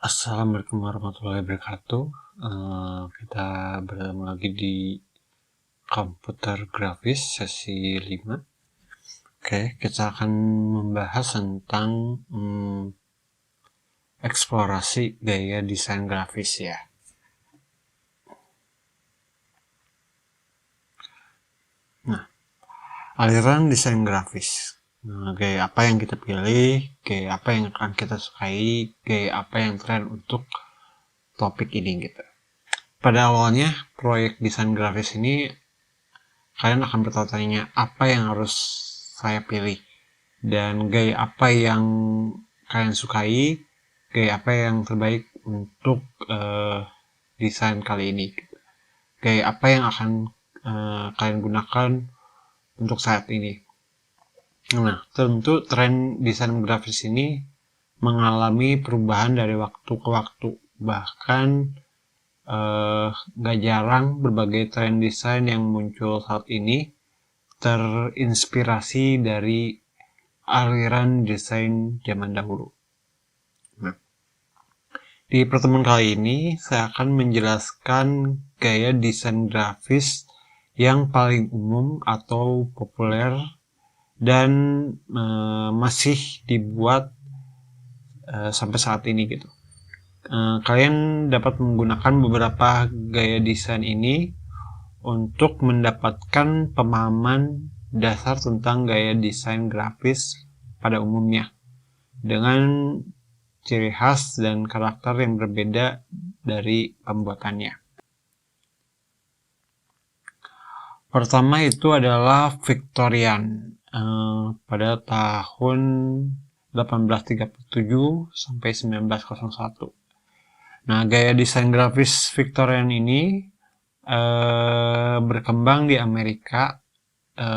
Assalamualaikum warahmatullahi wabarakatuh. Kita bertemu lagi di komputer grafis sesi 5. Oke, kita akan membahas tentang eksplorasi gaya desain grafis ya. Nah, aliran desain grafis. Gaya apa yang kita pilih, gaya apa yang akan kita sukai, gaya apa yang tren untuk topik ini gitu. Pada awalnya proyek desain grafis ini kalian akan bertanya apa yang harus saya pilih dan gaya apa yang kalian sukai, gaya apa yang terbaik untuk desain kali ini, gaya apa yang akan kalian gunakan untuk saat ini. Nah, tentu tren desain grafis ini mengalami perubahan dari waktu ke waktu. Bahkan gak jarang berbagai tren desain yang muncul saat ini terinspirasi dari aliran desain zaman dahulu. Nah, di pertemuan kali ini saya akan menjelaskan gaya desain grafis yang paling umum atau populer dan masih dibuat sampai saat ini gitu. Kalian dapat menggunakan beberapa gaya desain ini untuk mendapatkan pemahaman dasar tentang gaya desain grafis pada umumnya dengan ciri khas dan karakter yang berbeda dari pembuatannya. Pertama itu adalah Victorian pada tahun 1837 sampai 1901. Nah, gaya desain grafis Victorian ini berkembang di Amerika,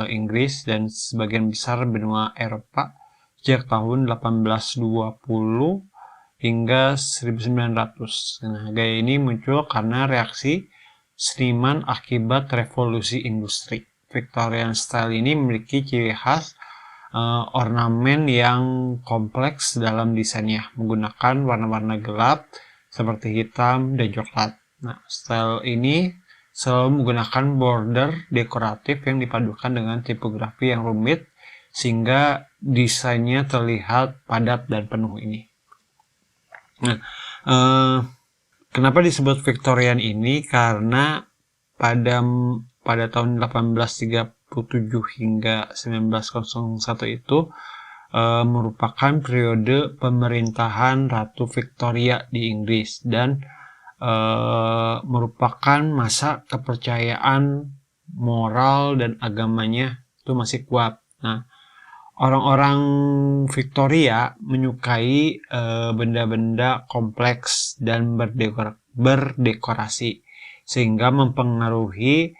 Inggris, dan sebagian besar benua Eropa sejak tahun 1820 hingga 1900. Nah, gaya ini muncul karena reaksi seniman akibat revolusi industri. Victorian style ini memiliki ciri khas ornamen yang kompleks dalam desainnya, menggunakan warna-warna gelap seperti hitam dan coklat. Nah, style ini selalu menggunakan border dekoratif yang dipadukan dengan tipografi yang rumit sehingga desainnya terlihat padat dan penuh ini. Nah, kenapa disebut Victorian ini? Karena pada tahun 1837 hingga 1901 itu merupakan periode pemerintahan Ratu Victoria di Inggris dan merupakan masa kepercayaan moral dan agamanya itu masih kuat. Nah, orang-orang Victoria menyukai benda-benda kompleks dan berdekorasi sehingga mempengaruhi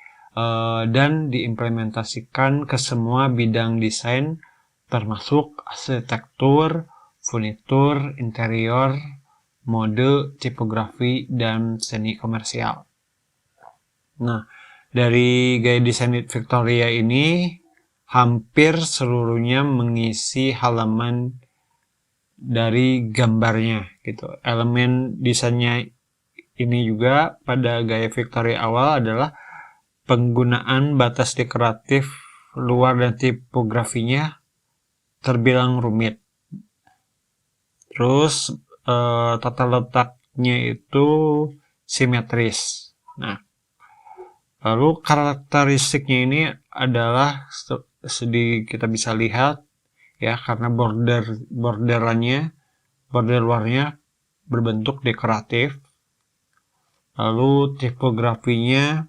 dan diimplementasikan ke semua bidang desain termasuk arsitektur, furnitur, interior, mode, tipografi, dan seni komersial. Nah, dari gaya desain Victoria ini hampir seluruhnya mengisi halaman dari gambarnya gitu. Elemen desainnya ini juga pada gaya Victoria awal adalah penggunaan batas dekoratif luar dan tipografinya terbilang rumit. Terus tata letaknya itu simetris. Nah, lalu karakteristiknya ini adalah kita bisa lihat ya, karena border luarnya berbentuk dekoratif. Lalu tipografinya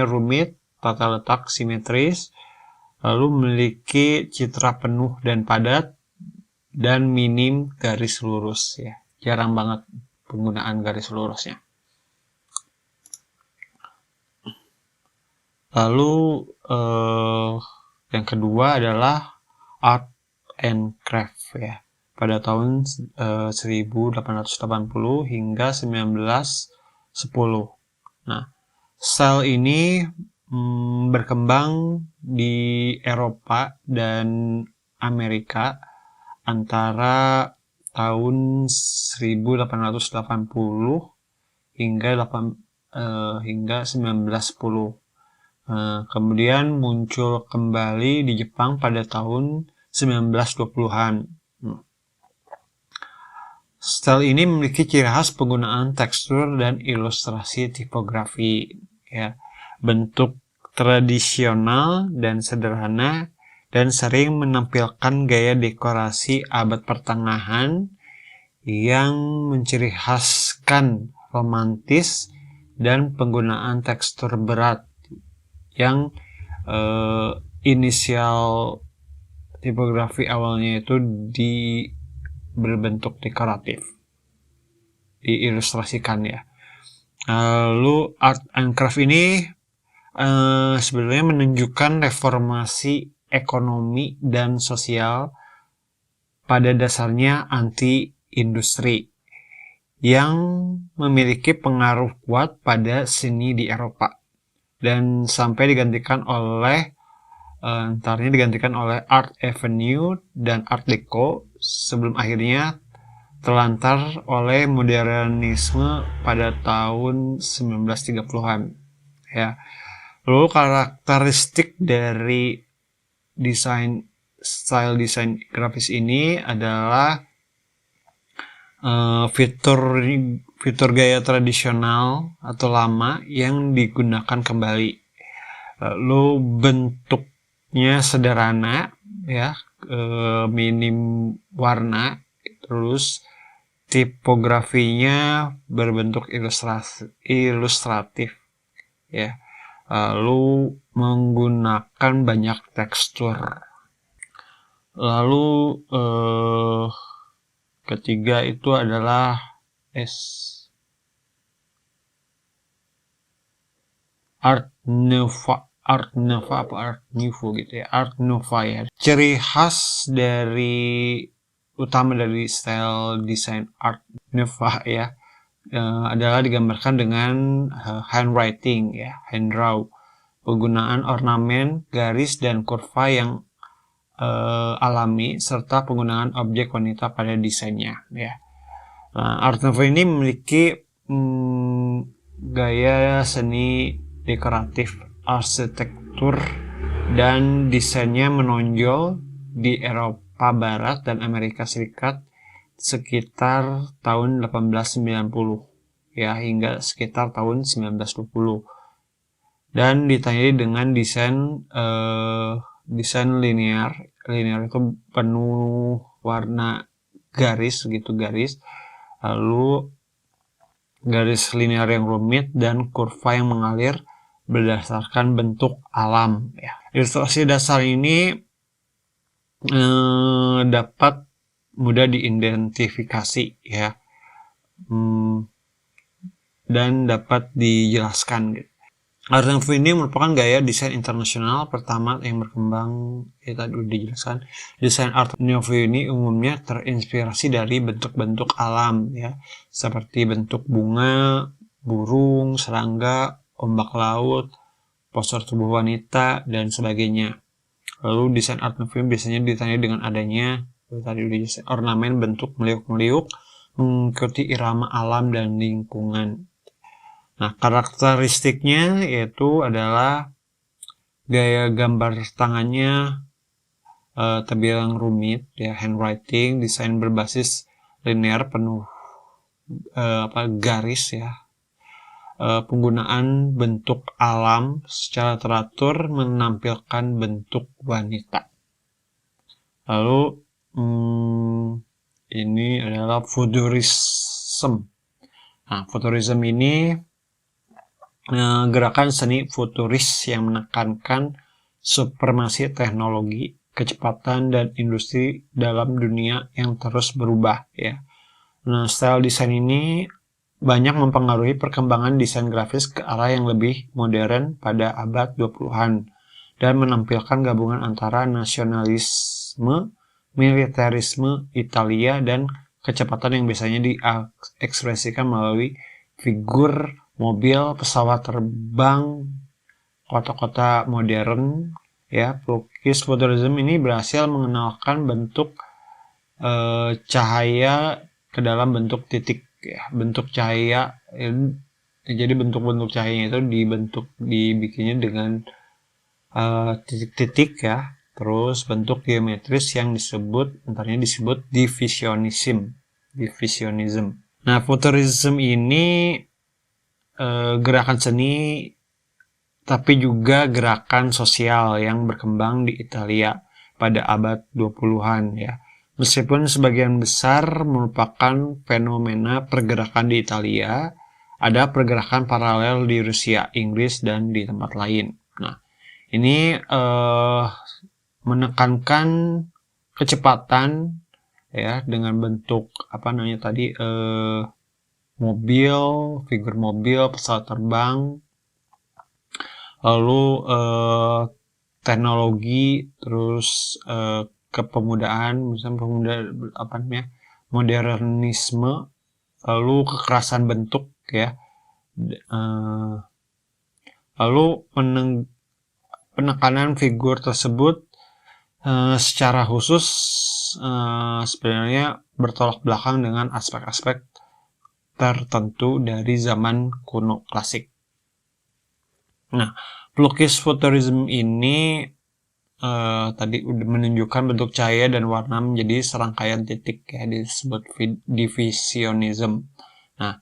rumit, tata letak simetris, lalu memiliki citra penuh dan padat, dan minim garis lurus ya. Jarang banget penggunaan garis lurusnya. Lalu yang kedua adalah Art and Craft ya. Pada tahun 1880 hingga 1910. Nah, style ini berkembang di Eropa dan Amerika antara tahun 1880 hingga 1910. Kemudian muncul kembali di Jepang pada tahun 1920-an. Style ini memiliki ciri khas penggunaan tekstur dan ilustrasi tipografi, ya. Bentuk tradisional dan sederhana, dan sering menampilkan gaya dekorasi abad pertengahan yang menciri khaskan romantis dan penggunaan tekstur berat yang inisial tipografi awalnya itu berbentuk dekoratif, diilustrasikan ya. Lalu art and craft ini sebenarnya menunjukkan reformasi ekonomi dan sosial, pada dasarnya anti industri, yang memiliki pengaruh kuat pada seni di Eropa dan sampai digantikan oleh Art Avenue dan Art Deco, sebelum akhirnya terlantar oleh modernisme pada tahun 1930-an, ya. Lalu karakteristik dari style desain grafis ini adalah fitur gaya tradisional atau lama yang digunakan kembali. Lalu bentuknya sederhana, ya, minim warna, terus tipografinya berbentuk ilustratif, ya. Lalu menggunakan banyak tekstur. Lalu ketiga itu adalah Art Nouveau gitu ya. Art Nouveau ya. Ciri khas utama dari style desain Art Nouveau ya, adalah digambarkan dengan handwriting ya, hand draw, penggunaan ornamen, garis dan kurva yang alami, serta penggunaan objek wanita pada desainnya ya. Art Nouveau ini memiliki gaya seni dekoratif, arsitektur, dan desainnya menonjol di Eropa Barat dan Amerika Serikat sekitar tahun 1890 ya, hingga sekitar tahun 1920, dan ditandai dengan desain linear itu penuh warna garis, lalu garis linear yang rumit dan kurva yang mengalir berdasarkan bentuk alam ya. Ilustrasi dasar ini dapat mudah diidentifikasi ya, dan dapat dijelaskan gitu. Art Nouveau ini merupakan gaya desain internasional pertama yang berkembang, ya tadi udah dijelaskan. Desain Art Nouveau ini umumnya terinspirasi dari bentuk-bentuk alam ya, seperti bentuk bunga, burung, serangga, ombak laut, postur tubuh wanita, dan sebagainya. Lalu desain Art Nouveau biasanya ditandai dengan adanya ornamen bentuk meliuk-meliuk mengikuti irama alam dan lingkungan. Nah, karakteristiknya yaitu adalah gaya gambar tangannya terbilang rumit ya, handwriting, desain berbasis linear penuh garis ya, penggunaan bentuk alam secara teratur menampilkan bentuk wanita. Lalu ini adalah futurism. Nah, futurism ini gerakan seni futuris yang menekankan supremasi teknologi, kecepatan, dan industri dalam dunia yang terus berubah ya. Nah, style desain ini banyak mempengaruhi perkembangan desain grafis ke arah yang lebih modern pada abad 20-an dan menampilkan gabungan antara nasionalisme, militerisme Italia, dan kecepatan yang biasanya diekspresikan melalui figur, mobil, pesawat terbang, kota-kota modern ya. Pelukis futurism ini berhasil mengenalkan bentuk cahaya ke dalam bentuk titik ya, bentuk cahaya. Jadi bentuk-bentuk cahayanya itu dibikinnya dengan titik-titik ya. Terus bentuk geometris yang disebut divisionism. Nah, futurism ini gerakan seni tapi juga gerakan sosial yang berkembang di Italia pada abad 20-an ya. Meskipun sebagian besar merupakan fenomena pergerakan di Italia, ada pergerakan paralel di Rusia, Inggris, dan di tempat lain. Nah, ini menekankan kecepatan ya dengan bentuk mobil, figur mobil, pesawat terbang, lalu teknologi, terus kepemudaan, misalnya modernisme, lalu kekerasan bentuk ya, lalu penekanan figur tersebut secara khusus sebenarnya bertolak belakang dengan aspek-aspek tertentu dari zaman kuno klasik. Nah, pelukis futurisme ini tadi udah menunjukkan bentuk cahaya dan warna menjadi serangkaian titik ya, disebut divisionism. Nah,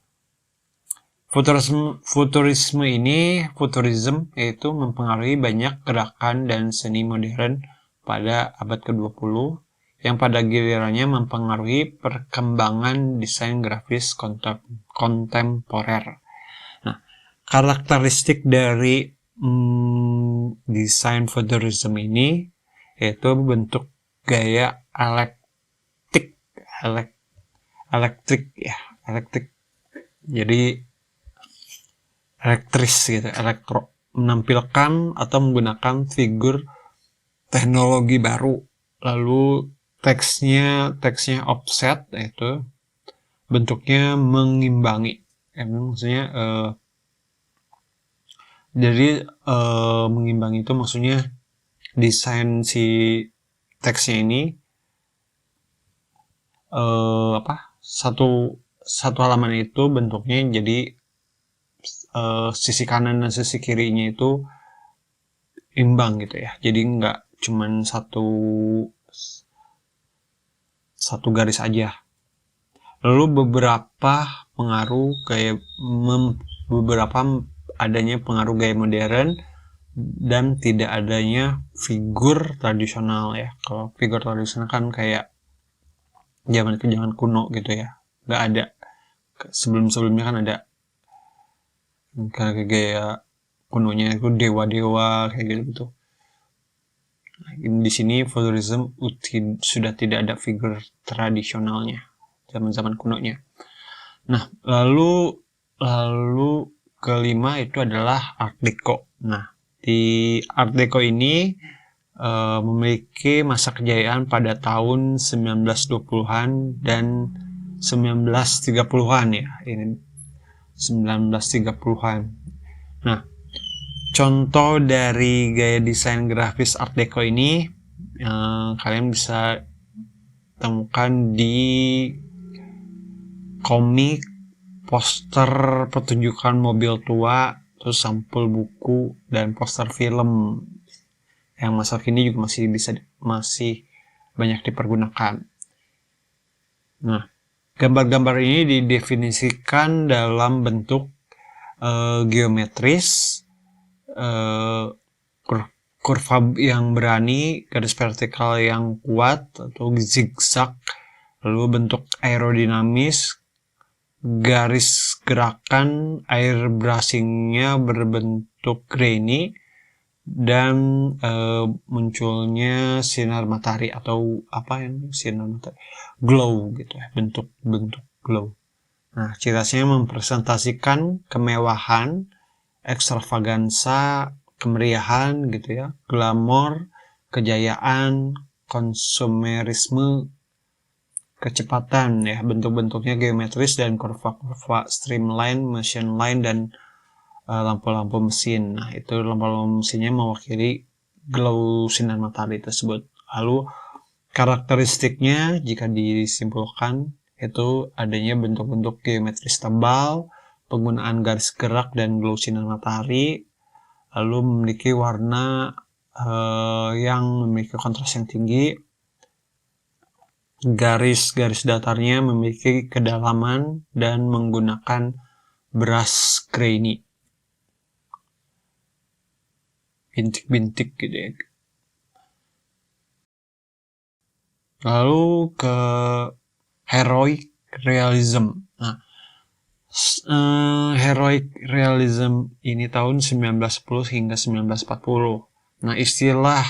futurisme yaitu mempengaruhi banyak gerakan dan seni modern pada abad ke-20 yang pada gilirannya mempengaruhi perkembangan desain grafis kontemporer. Nah, karakteristik dari desain futurisme ini yaitu bentuk gaya elektrik. Jadi elektris gitu, menampilkan atau menggunakan figur teknologi baru. Lalu teksnya offset, yaitu bentuknya mengimbangi. Maksudnya jadi mengimbangi itu maksudnya desain si teksnya ini satu halaman itu bentuknya jadi sisi kanan dan sisi kirinya itu imbang gitu ya. Jadi nggak cuman satu garis aja. Lalu beberapa adanya pengaruh gaya modern dan tidak adanya figur tradisional ya. Kalau figur tradisional kan kayak zaman kuno gitu ya, nggak ada. Sebelumnya kan ada kayak gaya kunonya itu dewa-dewa kayak gitu. Nah, di sini futurisme sudah tidak ada figur tradisionalnya zaman kunonya. Nah, lalu kelima itu adalah Art Deco. Nah, di Art Deco ini memiliki masa kejayaan pada tahun 1920-an dan 1930-an ya. Ini 1930-an. Nah, contoh dari gaya desain grafis Art Deco ini kalian bisa temukan di komik, poster pertunjukan mobil tua, terus sampul buku dan poster film yang masa kini juga masih banyak dipergunakan. Nah, gambar-gambar ini didefinisikan dalam bentuk geometris, kurva yang berani, garis vertikal yang kuat atau zigzag, lalu bentuk aerodinamis, garis gerakan airbrushingnya berbentuk grainy, dan munculnya sinar matahari atau sinar matahari, glow gitu ya, bentuk glow. Nah, ciri khasnya mempresentasikan kemewahan, ekstravagansa, kemeriahan gitu ya, glamor, kejayaan, konsumerisme, kecepatan ya, bentuk-bentuknya geometris dan kurva-kurva streamline, motion line, dan lampu-lampu mesin. Nah, itu lampu-lampu mesinnya mewakili glow sinar matahari tersebut. Lalu Karakteristiknya jika disimpulkan itu adanya bentuk-bentuk geometris tebal, penggunaan garis gerak dan glow sinar matahari, lalu memiliki warna yang memiliki kontras yang tinggi, garis-garis datarnya memiliki kedalaman dan menggunakan brush grainy, bintik-bintik gitu ya. Lalu ke heroic realism. Nah, heroic realism ini tahun 1910 hingga 1940. Nah, istilah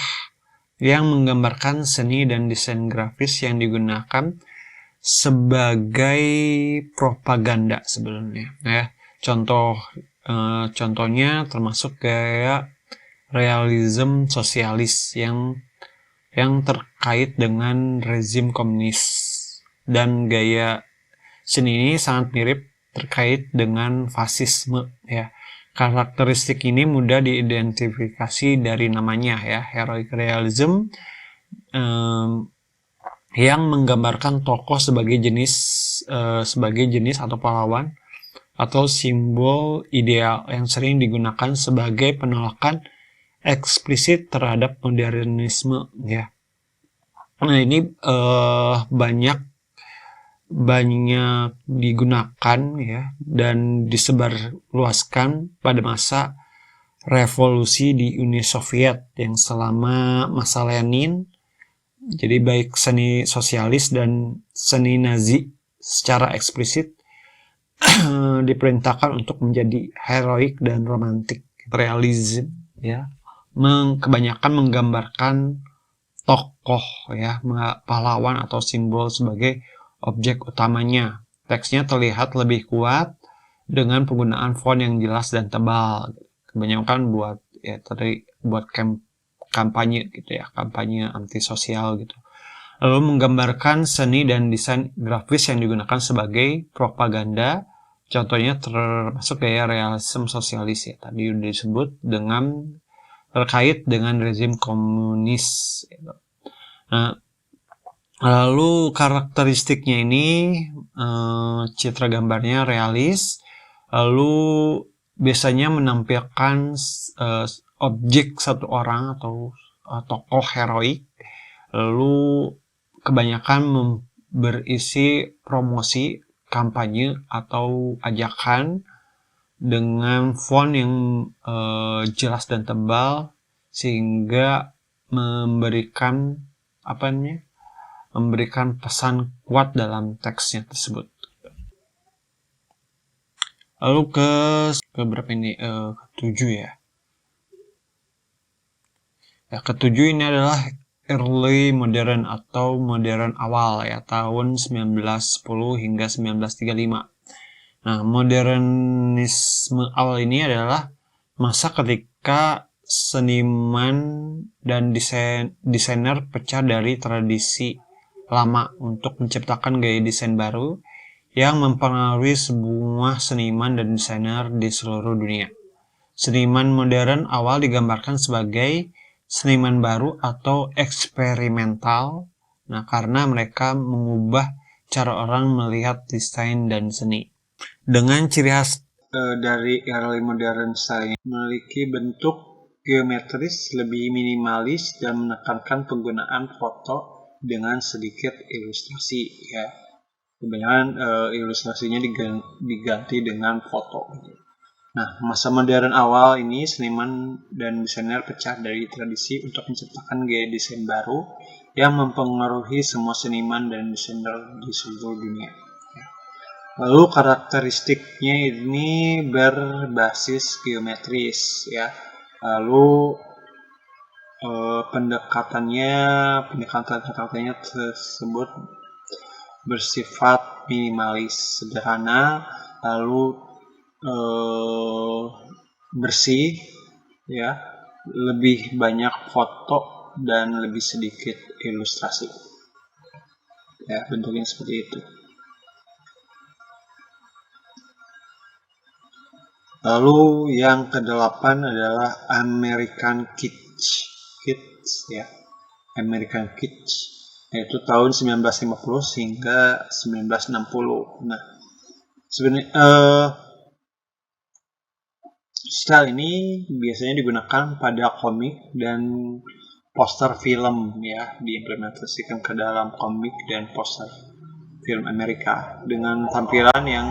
yang menggambarkan seni dan desain grafis yang digunakan sebagai propaganda sebenarnya. Ya, contohnya termasuk kayak realism sosialis yang terkait dengan rezim komunis, dan gaya seni ini sangat mirip terkait dengan fasisme ya. Karakteristik ini mudah diidentifikasi dari namanya ya, heroic realism, yang menggambarkan tokoh sebagai jenis atau pahlawan atau simbol ideal yang sering digunakan sebagai penolakan eksplisit terhadap modernisme ya. Nah, ini banyak digunakan ya dan disebarluaskan pada masa revolusi di Uni Soviet yang selama masa Lenin. Jadi baik seni sosialis dan seni Nazi secara eksplisit diperintahkan untuk menjadi heroik dan romantik. Realism ya kebanyakan menggambarkan tokoh ya, pahlawan atau simbol sebagai objek utamanya. Teksnya terlihat lebih kuat dengan penggunaan font yang jelas dan tebal. Kebanyakan buat kampanye gitu ya, kampanye antisosial gitu. Lalu menggambarkan seni dan desain grafis yang digunakan sebagai propaganda. Contohnya termasuk gaya realisme sosialis ya, tadi sudah disebut, dengan terkait dengan rezim komunis gitu. Nah, lalu karakteristiknya ini citra gambarnya realis, lalu biasanya menampilkan objek satu orang atau tokoh heroik, lalu kebanyakan berisi promosi, kampanye atau ajakan dengan font yang jelas dan tebal sehingga memberikan pesan kuat dalam teksnya tersebut. Lalu ke berapa ini? Ketujuh ya. Ketujuh ini adalah early modern atau modern awal ya, tahun 1910 hingga 1935. Nah, modernisme awal ini adalah masa ketika seniman dan desainer pecah dari tradisi lama untuk menciptakan gaya desain baru yang mempengaruhi semua seniman dan desainer di seluruh dunia. Seniman modern awal digambarkan sebagai seniman baru atau eksperimental, nah karena mereka mengubah cara orang melihat desain dan seni. Dengan ciri khas dari early modern style ini memiliki bentuk geometris lebih minimalis dan menekankan penggunaan foto dengan sedikit ilustrasi ya. Kebanyakan ilustrasinya diganti dengan foto. Nah, masa modern awal ini seniman dan desainer pecah dari tradisi untuk menciptakan gaya desain baru yang mempengaruhi semua seniman dan desainer di seluruh dunia. Lalu karakteristiknya ini berbasis geometris ya. Lalu pendekatannya tersebut bersifat minimalis, sederhana, lalu bersih ya, lebih banyak foto dan lebih sedikit ilustrasi ya, bentuknya seperti itu. Lalu yang ke-8 adalah American Kitsch ya, American Kitsch. yaitu tahun 1950 hingga 1960. Nah, sebenarnya style ini biasanya digunakan pada komik dan poster film ya, diimplementasikan ke dalam komik dan poster film Amerika dengan tampilan yang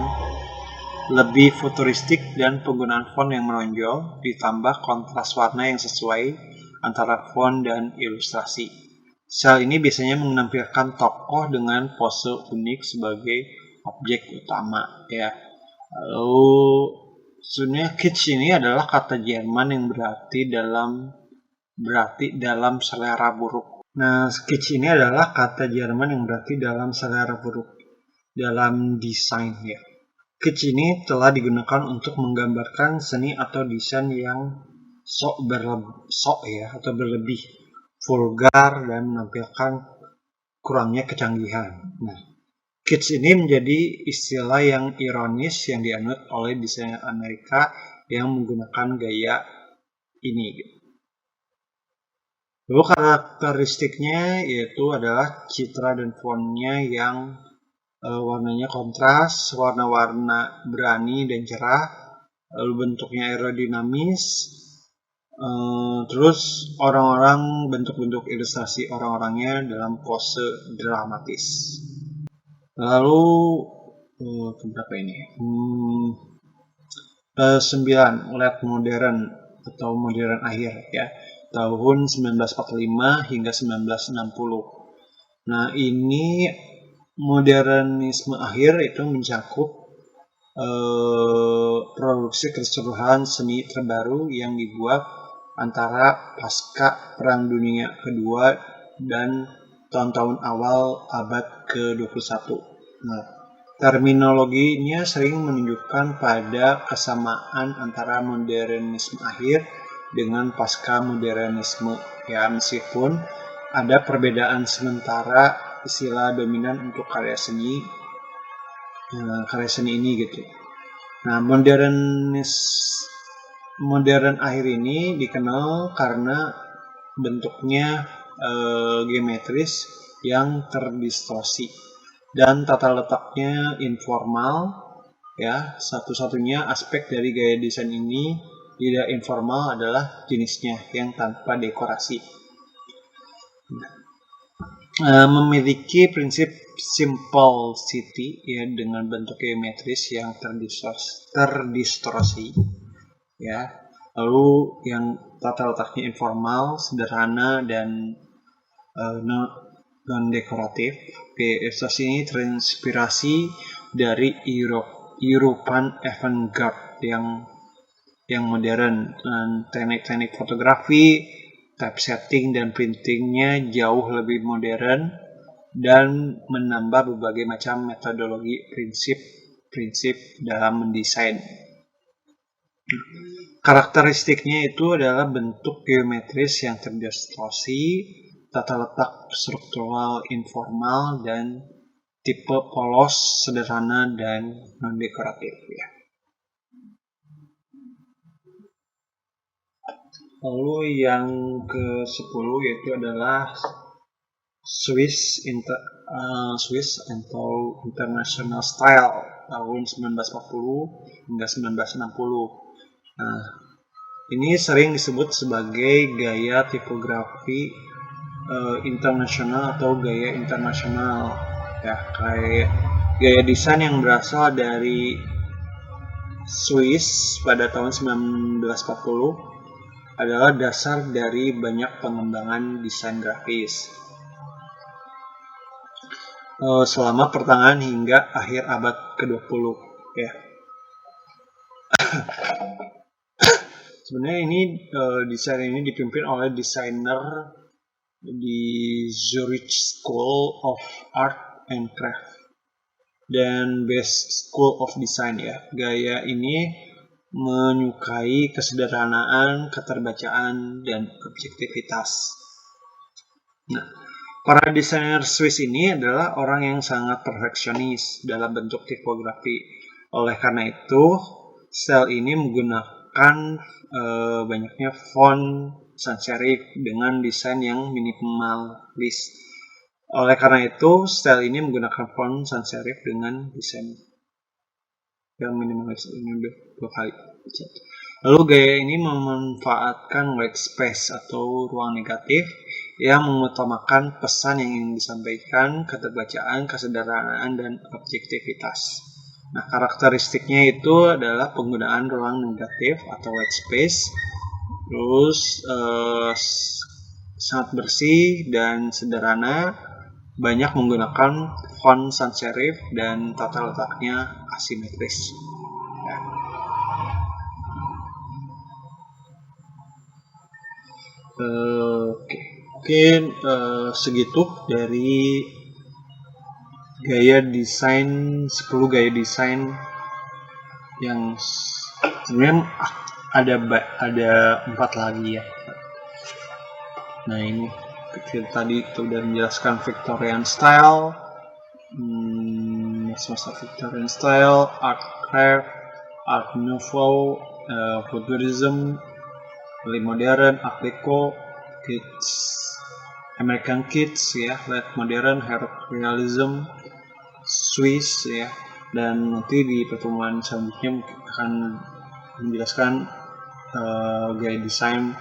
lebih futuristik dan penggunaan font yang menonjol ditambah kontras warna yang sesuai antara font dan ilustrasi. Style ini biasanya menampilkan tokoh dengan pose unik sebagai objek utama ya. Lalu sebenarnya kitsch ini adalah kata Jerman yang berarti dalam selera buruk. Nah, kitsch ini adalah kata Jerman yang berarti dalam selera buruk dalam desain ya. Kitsch ini telah digunakan untuk menggambarkan seni atau desain yang berlebih, vulgar dan menampilkan kurangnya kecanggihan. Nah, kitsch ini menjadi istilah yang ironis yang dianut oleh desainer Amerika yang menggunakan gaya ini. Lalu karakteristiknya yaitu adalah citra dan fontnya yang warnanya kontras, warna-warna berani dan cerah, lalu bentuknya aerodinamis, terus bentuk-bentuk ilustrasi orang-orangnya dalam pose dramatis. Lalu berapa ini? 9 late modern atau modern akhir ya, tahun 1945 hingga 1960. Nah, ini modernisme akhir itu mencakup produksi keseluruhan seni terbaru yang dibuat antara pasca Perang Dunia Kedua dan tahun-tahun awal abad ke-21. Nah, terminologinya sering menunjukkan pada kesamaan antara modernisme akhir dengan pasca modernisme ya, meskipun ada perbedaan sementara istilah dominan untuk karya seni ini gitu. Nah, modern akhir ini dikenal karena bentuknya geometris yang terdistorsi dan tata letaknya informal ya. Satu-satunya aspek dari gaya desain ini tidak informal adalah jenisnya yang tanpa dekorasi. Memiliki prinsip simplicity ya, dengan bentuk geometris yang terdistorsi ya. Lalu yang tata letaknya informal, sederhana dan non dekoratif. Ilustrasi ini terinspirasi dari European avant-garde yang modern, dan teknik-teknik fotografi, typesetting dan printingnya jauh lebih modern dan menambah berbagai macam metodologi prinsip dalam mendesain. Karakteristiknya itu adalah bentuk geometris yang terdistorsi, tata letak struktural informal, dan tipe polos sederhana dan non-dekoratif ya. Lalu yang ke-10 yaitu adalah Swiss atau International Style tahun 1940 hingga 1960. Nah, ini sering disebut sebagai gaya tipografi internasional atau gaya internasional ya, kayak gaya desain yang berasal dari Swiss pada tahun 1940 adalah dasar dari banyak pengembangan desain grafis selama pertengahan hingga akhir abad ke-20 ya. Sebenarnya ini desain ini dipimpin oleh desainer di Zurich School of Art and Craft dan Best School of Design ya. Gaya ini menyukai kesederhanaan, keterbacaan, dan objektivitas. Nah, para desainer Swiss ini adalah orang yang sangat perfeksionis dalam bentuk tipografi. Oleh karena itu, style ini menggunakan banyaknya font sans serif dengan desain yang minimalis. Oleh karena itu, style ini menggunakan font sans serif dengan desain yang minimalis. Ini udah 2 kali. Lalu gaya ini memanfaatkan white space atau ruang negatif yang mengutamakan pesan yang ingin disampaikan, keterbacaan, kesederhanaan, dan objektivitas. Nah, karakteristiknya itu adalah penggunaan ruang negatif atau white space, terus sangat bersih dan sederhana, banyak menggunakan font sans serif, dan tata letaknya asimetris. Oke, mungkin segitu dari gaya desain 10 gaya desain yang sebenarnya ada 4 lagi ya. Nah, ini tadi sudah menjelaskan Victorian style, masa Victorian style, art craft, art nouveau, futurism, early modern, art deco, kids, American kids ya, late modern, realism, Swiss ya. Dan nanti di pertemuan selanjutnya akan menjelaskan gaya desain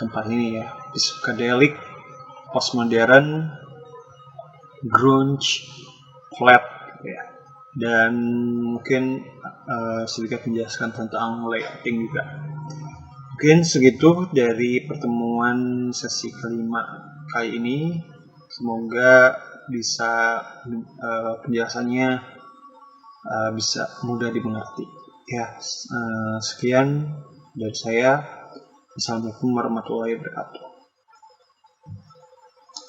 keempat ini ya, psychedelic, postmodern, grunge, flat ya. Dan mungkin sedikit menjelaskan tentang layouting juga. Mungkin segitu dari pertemuan sesi kelima kali ini. Semoga bisa penjelasannya bisa mudah dimengerti. Ya, sekian dari saya. Assalamualaikum warahmatullahi wabarakatuh.